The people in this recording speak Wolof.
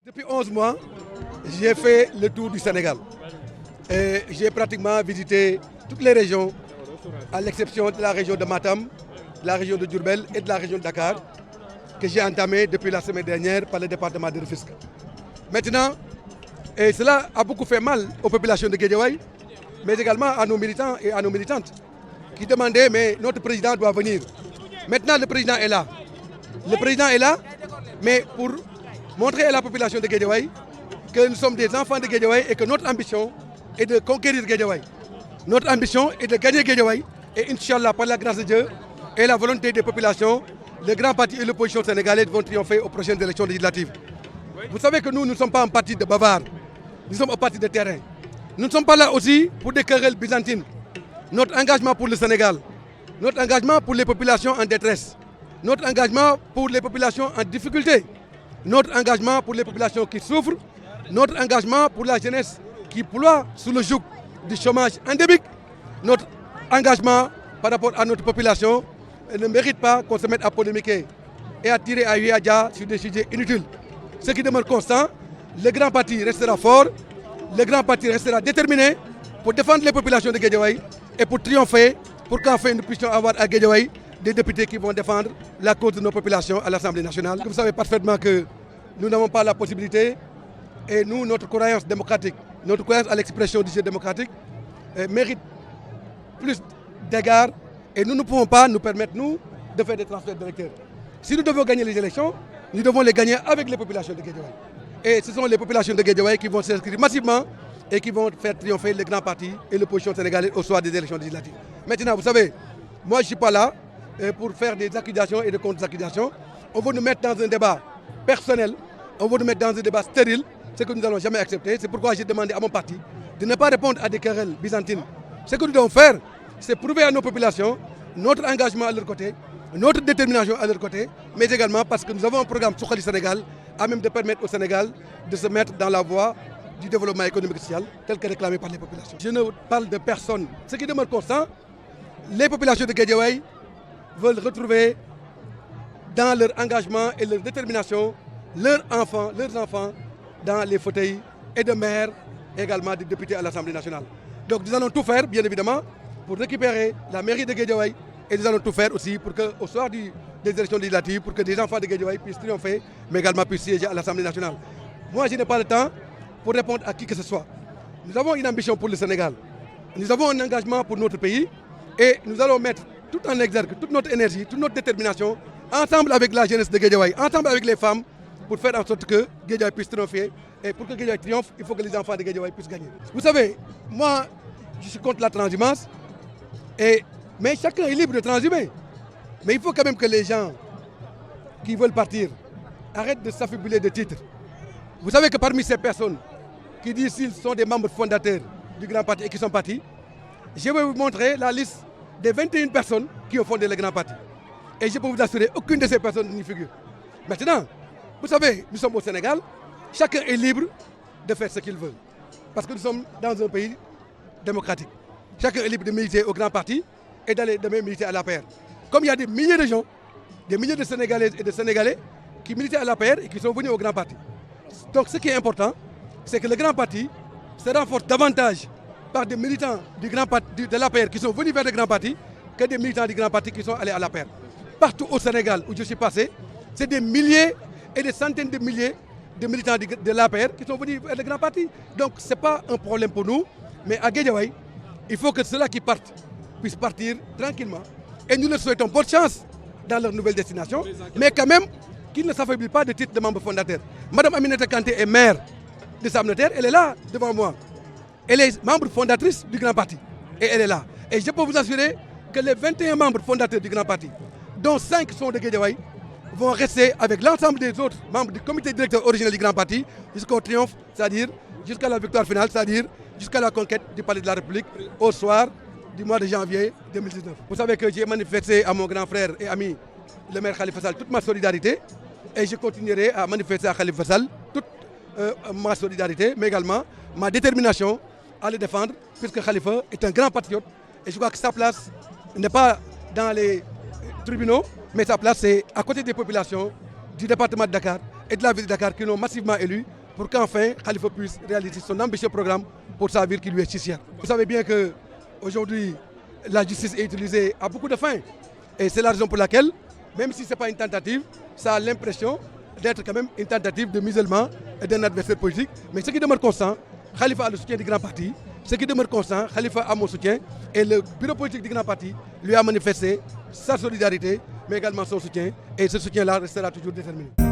Depuis 11 mois, j'ai fait le tour du Sénégal. Et j'ai pratiquement visité toutes les régions, à l'exception de la région de Matam, de la région de Diourbel et de la région de Dakar, que j'ai entamé depuis la semaine dernière par le département de Rufisque. Maintenant, et cela a beaucoup fait mal aux populations de Guédiawaye, mais également à nos militants et à nos militantes, qui demandaient, mais notre président doit venir. Maintenant, le président est là. Le président est là, mais pour montrer à la population de Guédiawaye que nous sommes des enfants de Guédiawaye et que notre ambition est de conquérir Guédiawaye. Notre ambition est de gagner Guédiawaye et Inch'Allah, par la grâce de Dieu et la volonté des populations, le grand parti et l'opposition sénégalaise vont triompher aux prochaines élections législatives. Vous savez que nous ne sommes pas un parti de bavards, nous sommes un parti de terrain. Nous ne sommes pas là aussi pour des querelles byzantines. Notre engagement pour le Sénégal, notre engagement pour les populations en détresse, notre engagement pour les populations en difficulté, notre engagement pour les populations qui souffrent, notre engagement pour la jeunesse qui ploie sous le joug du chômage endémique, notre engagement par rapport à notre population ne mérite pas qu'on se mette à polémiquer et à tirer à Huyadia sur des sujets inutiles. Ce qui demeure constant, le grand parti restera fort, le grand parti restera déterminé pour défendre les populations de Guédiawaye et pour triompher, pour qu'enfin nous puissions avoir à Guédiawaye des députés qui vont défendre la cause de nos populations à l'Assemblée nationale. Vous savez parfaitement que nous n'avons pas la possibilité et nous, notre croyance démocratique, notre croyance à l'expression du jeu démocratique mérite plus d'égards et nous ne pouvons pas nous permettre, nous, de faire des transferts d'électeurs. Si nous devons gagner les élections, nous devons les gagner avec les populations de Guédiawaye. Et ce sont les populations de Guédiawaye qui vont s'inscrire massivement et qui vont faire triompher les grands partis et l'opposition sénégalaise au soir des élections législatives. Maintenant, vous savez, moi je ne suis pas là pour faire des accusations et des contre-accusations. On veut nous mettre dans un débat personnel, on veut nous mettre dans un débat stérile, ce que nous n'allons jamais accepter. C'est pourquoi j'ai demandé à mon parti de ne pas répondre à des querelles byzantines. Ce que nous devons faire, c'est prouver à nos populations notre engagement à leur côté, notre détermination à leur côté, mais également parce que nous avons un programme Suxali Sénégal à même de permettre au Sénégal de se mettre dans la voie du développement économique et social tel que réclamé par les populations. Je ne parle de personne. Ce qui demeure constant, les populations de Guédiawaye veulent retrouver dans leur engagement et leur détermination leurs enfants dans les fauteuils et de maires, également des députés à l'Assemblée nationale. Donc nous allons tout faire, bien évidemment, pour récupérer la mairie de Guédiawaye et nous allons tout faire aussi pour qu'au soir des élections législatives, pour que des enfants de Guédiawaye puissent triompher, mais également puissent siéger à l'Assemblée nationale. Moi, je n'ai pas le temps pour répondre à qui que ce soit. Nous avons une ambition pour le Sénégal. Nous avons un engagement pour notre pays et nous allons mettre tout en exergue, toute notre énergie, toute notre détermination, ensemble avec la jeunesse de Guédiawaye, ensemble avec les femmes, pour faire en sorte que Guédiawaye puisse triompher. Et pour que Guédiawaye triomphe, il faut que les enfants de Guédiawaye puissent gagner. Vous savez, moi, je suis contre la transhumance, mais chacun est libre de transhumer. Mais il faut quand même que les gens qui veulent partir arrêtent de s'affubuler de titres. Vous savez que parmi ces personnes qui disent qu'ils sont des membres fondateurs du grand parti et qui sont partis, je vais vous montrer la liste des 21 personnes qui ont fondé le grand parti. Et je peux vous assurer, aucune de ces personnes n'y figure. Maintenant, vous savez, nous sommes au Sénégal, chacun est libre de faire ce qu'il veut. Parce que nous sommes dans un pays démocratique. Chacun est libre de militer au grand parti et d'aller demain militer à l'APR. Comme il y a des milliers de gens, des milliers de Sénégalaises et de Sénégalais qui militaient à l'APR et qui sont venus au grand parti. Donc ce qui est important, c'est que le grand parti se renforce davantage par des militants du grand parti, de l'APR qui sont venus vers le grand parti que des militants du grand parti qui sont allés à l'APR. Partout au Sénégal où je suis passé, c'est des milliers et des centaines de milliers de militants de l'APR qui sont venus vers le grand parti. Donc ce n'est pas un problème pour nous, mais à Guédiawaye, il faut que ceux-là qui partent puissent partir tranquillement. Et nous leur souhaitons bonne chance dans leur nouvelle destination, mais quand même qu'ils ne s'affaiblissent pas de titre de membre fondateur. Madame Aminata Kanté est maire de Sam Notaire, elle est là devant moi. Elle est membre fondatrice du grand parti et elle est là. Et je peux vous assurer que les 21 membres fondateurs du grand parti, dont 5 sont de Guédiawaye, vont rester avec l'ensemble des autres membres du comité directeur original du grand parti jusqu'au triomphe, c'est-à-dire jusqu'à la victoire finale, c'est-à-dire jusqu'à la conquête du palais de la République au soir du mois de janvier 2019. Vous savez que j'ai manifesté à mon grand frère et ami, le maire Khalifa Sall, toute ma solidarité et je continuerai à manifester à Khalifa Sall toute ma solidarité, mais également ma détermination à le défendre, puisque Khalifa est un grand patriote et je crois que sa place n'est pas dans les tribunaux, mais sa place est à côté des populations du département de Dakar et de la ville de Dakar qui l'ont massivement élu pour qu'enfin Khalifa puisse réaliser son ambitieux programme pour sa ville qui lui est si chère. Vous savez bien qu'aujourd'hui, la justice est utilisée à beaucoup de fins. Et c'est la raison pour laquelle, même si ce n'est pas une tentative, ça a l'impression d'être quand même une tentative de musellement et d'un adversaire politique. Mais ce qui demeure constant, Khalifa a le soutien du grand parti. Ce qui demeure constant, Khalifa a mon soutien et le bureau politique du grand parti lui a manifesté sa solidarité, mais également son soutien. Et ce soutien-là restera toujours déterminé.